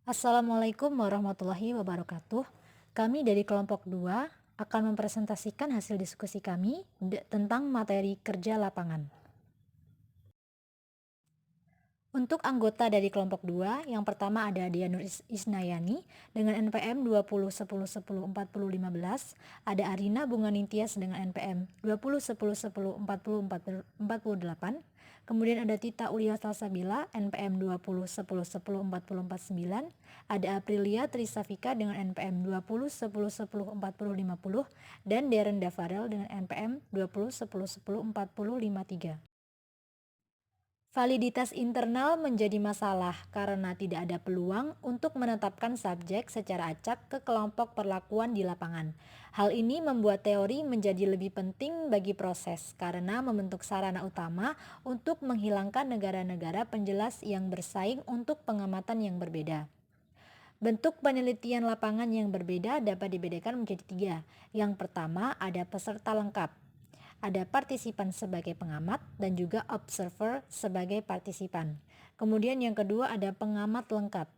Assalamualaikum warahmatullahi wabarakatuh. Kami dari kelompok 2 akan mempresentasikan hasil diskusi kami tentang materi kerja lapangan. Untuk anggota dari kelompok 2, yang pertama ada Dianur Isnayani dengan NPM 2010104015, ada Arina Bunganintias dengan NPM 2010104048, kemudian ada Tita Ulia Salsabila NPM 2010104049, ada Aprilia Trisafika dengan NPM 2010104050, dan Darren Davarel dengan NPM 2010104053. Validitas internal menjadi masalah karena tidak ada peluang untuk menetapkan subjek secara acak ke kelompok perlakuan di lapangan. Hal ini membuat teori menjadi lebih penting bagi proses karena membentuk sarana utama untuk menghilangkan negara-negara penjelas yang bersaing untuk pengamatan yang berbeda. Bentuk penelitian lapangan yang berbeda dapat dibedakan menjadi 3. Yang pertama ada peserta lengkap. Ada partisipan sebagai pengamat dan juga observer sebagai partisipan. Kemudian yang kedua ada pengamat lengkap,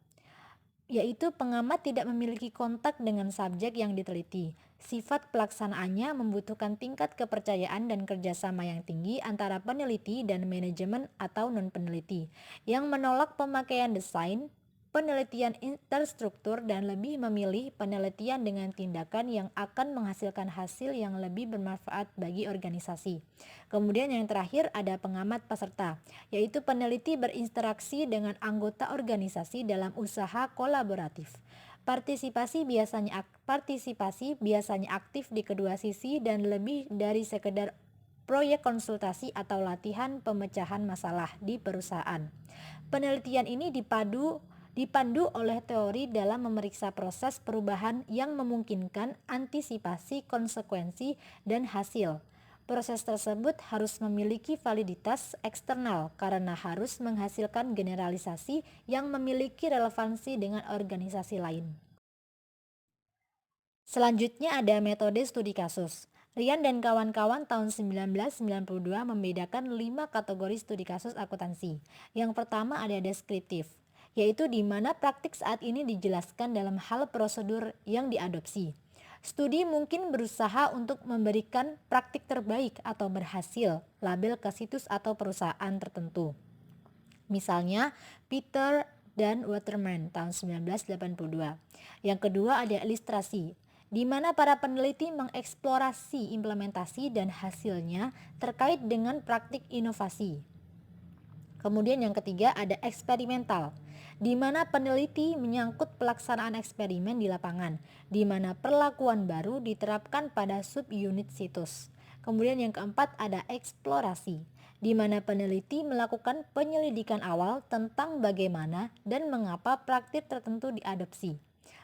yaitu pengamat tidak memiliki kontak dengan subjek yang diteliti. Sifat pelaksanaannya membutuhkan tingkat kepercayaan dan kerjasama yang tinggi antara peneliti dan manajemen atau non-peneliti, yang menolak pemakaian desain penelitian terstruktur dan lebih memilih penelitian dengan tindakan yang akan menghasilkan hasil yang lebih bermanfaat bagi organisasi. Kemudian yang terakhir ada pengamat peserta, yaitu peneliti berinteraksi dengan anggota organisasi dalam usaha kolaboratif. Partisipasi biasanya aktif di kedua sisi dan lebih dari sekedar proyek konsultasi atau latihan pemecahan masalah di perusahaan. Penelitian ini dipandu oleh teori dalam memeriksa proses perubahan yang memungkinkan antisipasi konsekuensi dan hasil. Proses tersebut harus memiliki validitas eksternal karena harus menghasilkan generalisasi yang memiliki relevansi dengan organisasi lain. Selanjutnya ada metode studi kasus. Rian dan kawan-kawan tahun 1992 membedakan 5 kategori studi kasus akuntansi. Yang pertama ada deskriptif, yaitu di mana praktik saat ini dijelaskan dalam hal prosedur yang diadopsi. Studi mungkin berusaha untuk memberikan praktik terbaik atau berhasil label ke situs atau perusahaan tertentu. Misalnya Peter dan Waterman tahun 1982. Yang kedua ada ilustrasi, di mana para peneliti mengeksplorasi implementasi dan hasilnya terkait dengan praktik inovasi. Kemudian yang ketiga ada eksperimental, di mana peneliti menyangkut pelaksanaan eksperimen di lapangan, di mana perlakuan baru diterapkan pada subunit situs. Kemudian yang keempat ada eksplorasi, di mana peneliti melakukan penyelidikan awal tentang bagaimana dan mengapa praktik tertentu diadopsi.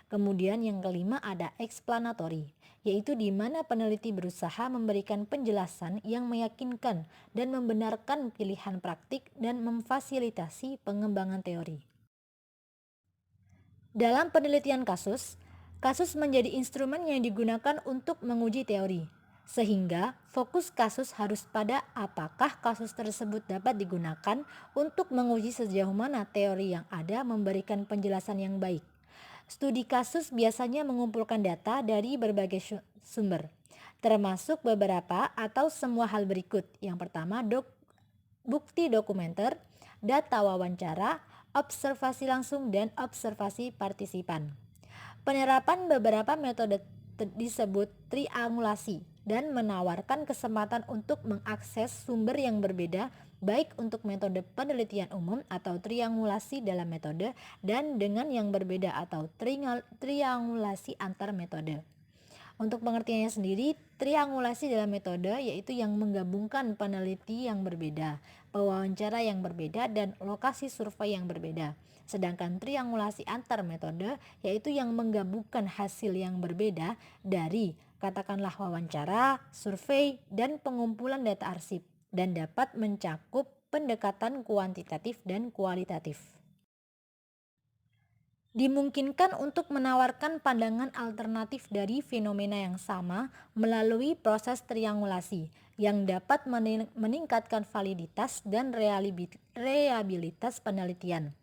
Kemudian yang kelima ada explanatory, yaitu di mana peneliti berusaha memberikan penjelasan yang meyakinkan dan membenarkan pilihan praktik dan memfasilitasi pengembangan teori. Dalam penelitian kasus menjadi instrumen yang digunakan untuk menguji teori, sehingga fokus kasus harus pada apakah kasus tersebut dapat digunakan untuk menguji sejauh mana teori yang ada memberikan penjelasan yang baik. Studi kasus biasanya mengumpulkan data dari berbagai sumber, termasuk beberapa atau semua hal berikut. Yang pertama, bukti dokumenter, data wawancara, observasi langsung, dan observasi partisipan. Penerapan beberapa metode disebut triangulasi dan menawarkan kesempatan untuk mengakses sumber yang berbeda, baik untuk metode penelitian umum atau triangulasi dalam metode dan dengan yang berbeda atau triangulasi antar metode. Untuk pengertiannya sendiri, triangulasi dalam metode yaitu yang menggabungkan peneliti yang berbeda, pewawancara yang berbeda, dan lokasi survei yang berbeda. Sedangkan triangulasi antar metode yaitu yang menggabungkan hasil yang berbeda dari katakanlah wawancara, survei, dan pengumpulan data arsip, dan dapat mencakup pendekatan kuantitatif dan kualitatif. Dimungkinkan untuk menawarkan pandangan alternatif dari fenomena yang sama melalui proses triangulasi yang dapat meningkatkan validitas dan reliabilitas penelitian.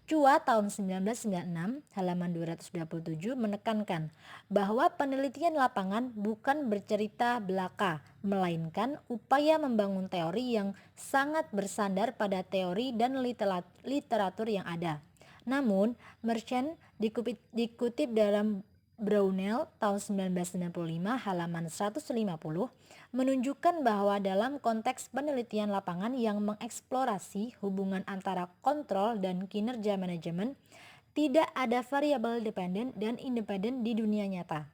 Chua tahun 1996 halaman 227 menekankan bahwa penelitian lapangan bukan bercerita belaka, melainkan upaya membangun teori yang sangat bersandar pada teori dan literatur yang ada. Namun, Merchant dikutip dalam Brownell tahun 1995 halaman 150 menunjukkan bahwa dalam konteks penelitian lapangan yang mengeksplorasi hubungan antara kontrol dan kinerja manajemen, tidak ada variabel dependen dan independen di dunia nyata.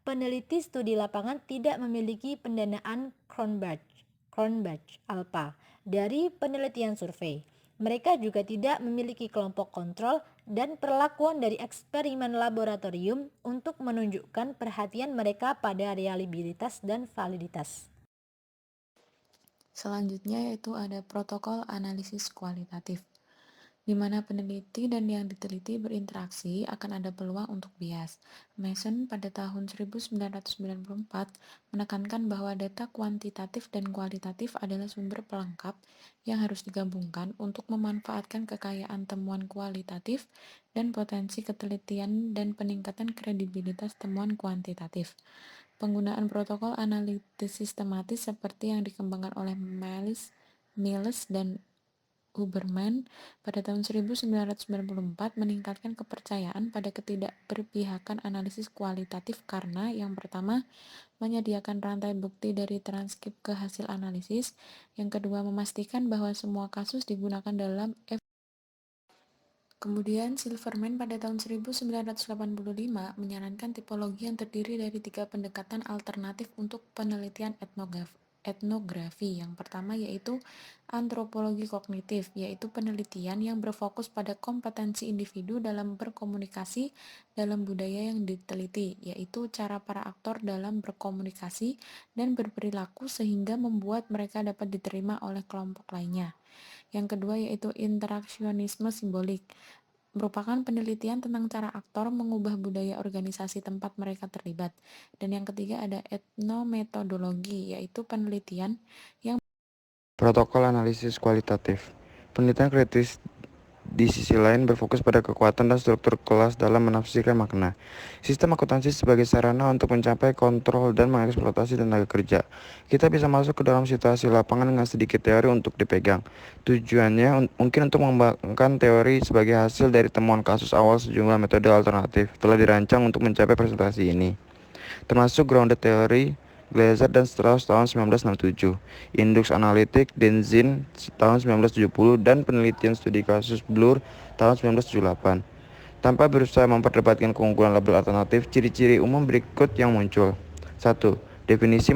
Peneliti studi lapangan tidak memiliki pendanaan Cronbach Alpha dari penelitian survei. Mereka juga tidak memiliki kelompok kontrol dan perlakuan dari eksperimen laboratorium untuk menunjukkan perhatian mereka pada reliabilitas dan validitas. Selanjutnya yaitu ada protokol analisis kualitatif, di mana peneliti dan yang diteliti berinteraksi akan ada peluang untuk bias. Mason pada tahun 1994 menekankan bahwa data kuantitatif dan kualitatif adalah sumber pelengkap yang harus digabungkan untuk memanfaatkan kekayaan temuan kualitatif dan potensi ketelitian dan peningkatan kredibilitas temuan kuantitatif. Penggunaan protokol analisis sistematis seperti yang dikembangkan oleh Miles dan Huberman pada tahun 1994 meningkatkan kepercayaan pada ketidakberpihakan analisis kualitatif karena yang pertama, menyediakan rantai bukti dari transkrip ke hasil analisis, yang kedua, memastikan bahwa semua kasus digunakan dalam Kemudian Silverman pada tahun 1985 menyarankan tipologi yang terdiri dari 3 pendekatan alternatif untuk penelitian etnografi. Yang pertama yaitu antropologi kognitif, yaitu penelitian yang berfokus pada kompetensi individu dalam berkomunikasi dalam budaya yang diteliti, yaitu cara para aktor dalam berkomunikasi dan berperilaku sehingga membuat mereka dapat diterima oleh kelompok lainnya. Yang kedua yaitu interaksionisme simbolik, merupakan penelitian tentang cara aktor mengubah budaya organisasi tempat mereka terlibat. Dan yang ketiga ada etnometodologi, yaitu penelitian yang Protokol analisis kualitatif. Penelitian kritis di sisi lain berfokus pada kekuatan dan struktur kelas dalam menafsirkan makna. Sistem akuntansi sebagai sarana untuk mencapai kontrol dan mengeksploitasi tenaga kerja. Kita bisa masuk ke dalam situasi lapangan dengan sedikit teori untuk dipegang. Tujuannya mungkin untuk mengembangkan teori sebagai hasil dari temuan kasus awal. Sejumlah metode alternatif telah dirancang untuk mencapai presentasi ini, termasuk grounded theory, Glaser dan Strauss tahun 1967, Indux Analytic, Denzin tahun 1970, dan penelitian studi kasus Blur tahun 1978. Tanpa berusaha memperdebatkan keunggulan label alternatif, ciri-ciri umum berikut yang muncul. 1. Definisi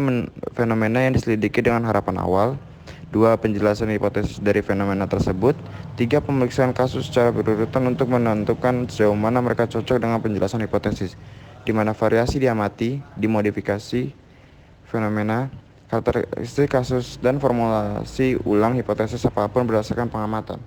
fenomena yang diselidiki dengan harapan awal. 2. Penjelasan hipotesis dari fenomena tersebut. 3. Pemeriksaan kasus secara berurutan untuk menentukan sejauh mana mereka cocok dengan penjelasan hipotesis, di mana variasi diamati, dimodifikasi fenomena, karakteristik kasus, dan formulasi ulang hipotesis apapun berdasarkan pengamatan.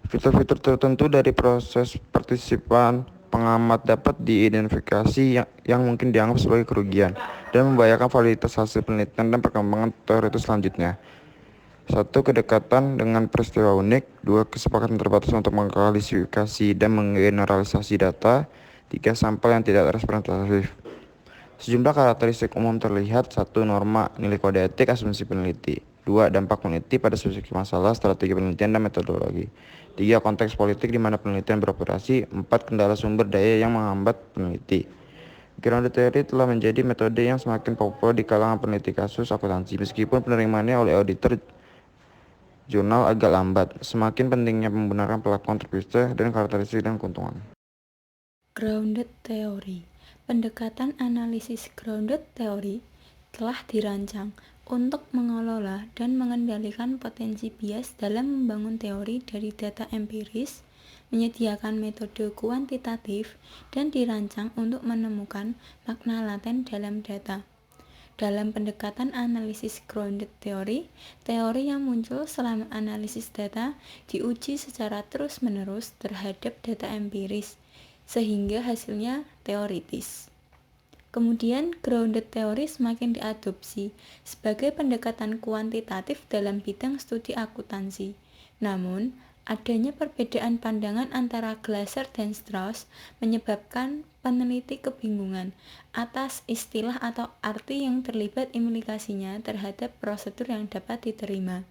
Fitur-fitur tertentu dari proses partisipan pengamat dapat diidentifikasi yang mungkin dianggap sebagai kerugian dan membahayakan validitas hasil penelitian dan perkembangan teori itu selanjutnya. 1. Kedekatan dengan peristiwa unik. 2. Kesepakatan terbatas untuk mengklasifikasi dan menggeneralisasi data. 3. Sampel yang tidak representatif. Sejumlah karakteristik umum terlihat. 1. Norma, nilai kode etik, asumsi peneliti. 2. Dampak peneliti pada spesifik masalah, strategi penelitian, dan metodologi. 3. Konteks politik di mana penelitian beroperasi. 4. Kendala sumber daya yang menghambat peneliti. Grounded theory telah menjadi metode yang semakin populer di kalangan peneliti kasus akuntansi, meskipun penerimaannya oleh auditor jurnal agak lambat. Semakin pentingnya pembenaran pelakuan terpisah dan karakteristik dan keuntungan. grounded theory. Pendekatan analisis grounded theory telah dirancang untuk mengelola dan mengendalikan potensi bias dalam membangun teori dari data empiris, menyediakan metode kuantitatif, dan dirancang untuk menemukan makna laten dalam data. Dalam pendekatan analisis grounded theory, teori yang muncul selama analisis data diuji secara terus-menerus terhadap data empiris, sehingga hasilnya teoritis. Kemudian, grounded theory semakin diadopsi sebagai pendekatan kuantitatif dalam bidang studi akuntansi. Namun, Adanya perbedaan pandangan antara Glasser dan Strauss menyebabkan peneliti kebingungan atas istilah atau arti yang terlibat implikasinya terhadap prosedur yang dapat diterima.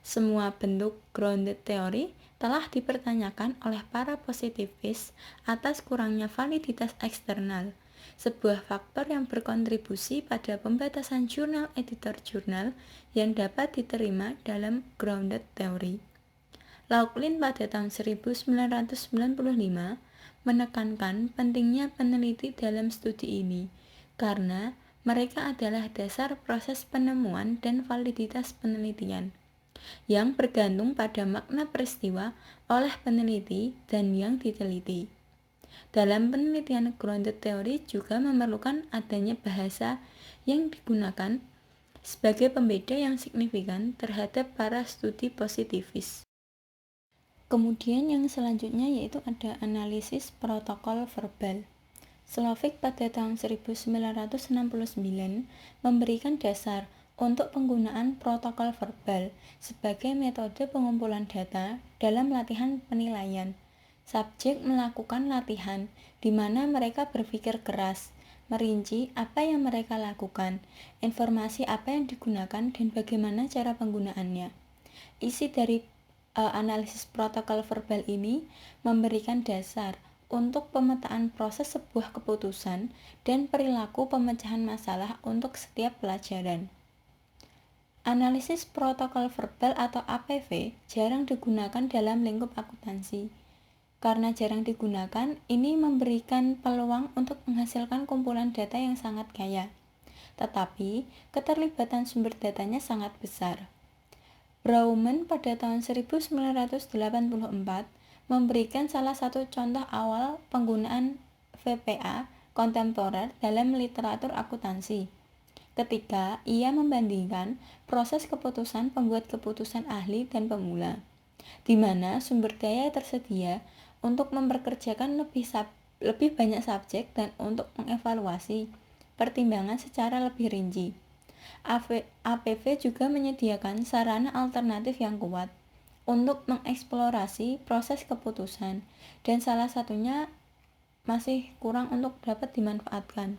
Semua bentuk grounded theory telah dipertanyakan oleh para positivis atas kurangnya validitas eksternal, sebuah faktor yang berkontribusi pada pembatasan jurnal editor jurnal yang dapat diterima dalam grounded theory. Laughlin pada tahun 1995 menekankan pentingnya peneliti dalam studi ini karena mereka adalah dasar proses penemuan dan validitas penelitian yang bergantung pada makna peristiwa oleh peneliti dan yang diteliti. Dalam penelitian grounded theory juga memerlukan adanya bahasa yang digunakan sebagai pembeda yang signifikan terhadap para studi positivis. Kemudian yang selanjutnya yaitu ada analisis protokol verbal. Slovic pada tahun 1969 memberikan dasar untuk penggunaan protokol verbal sebagai metode pengumpulan data dalam latihan penilaian. Subjek melakukan latihan di mana mereka berpikir keras, merinci apa yang mereka lakukan, informasi apa yang digunakan dan bagaimana cara penggunaannya. Isi dari analisis protokol verbal ini memberikan dasar untuk pemetaan proses sebuah keputusan dan perilaku pemecahan masalah untuk setiap pelajaran. Analisis protokol verbal atau APV jarang digunakan dalam lingkup akuntansi. Karena jarang digunakan, ini memberikan peluang untuk menghasilkan kumpulan data yang sangat kaya. Tetapi, keterlibatan sumber datanya sangat besar. Broughman pada tahun 1984 memberikan salah satu contoh awal penggunaan VPA kontemporer dalam literatur akuntansi. Ketika ia membandingkan proses keputusan pembuat keputusan ahli dan pemula, di mana sumber daya tersedia untuk memperkerjakan lebih banyak subjek dan untuk mengevaluasi pertimbangan secara lebih rinci. APV juga menyediakan sarana alternatif yang kuat untuk mengeksplorasi proses keputusan dan salah satunya masih kurang untuk dapat dimanfaatkan.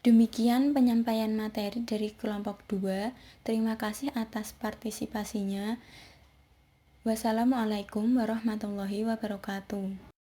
Demikian penyampaian materi dari kelompok 2. Terima kasih atas partisipasinya. Wassalamualaikum warahmatullahi wabarakatuh.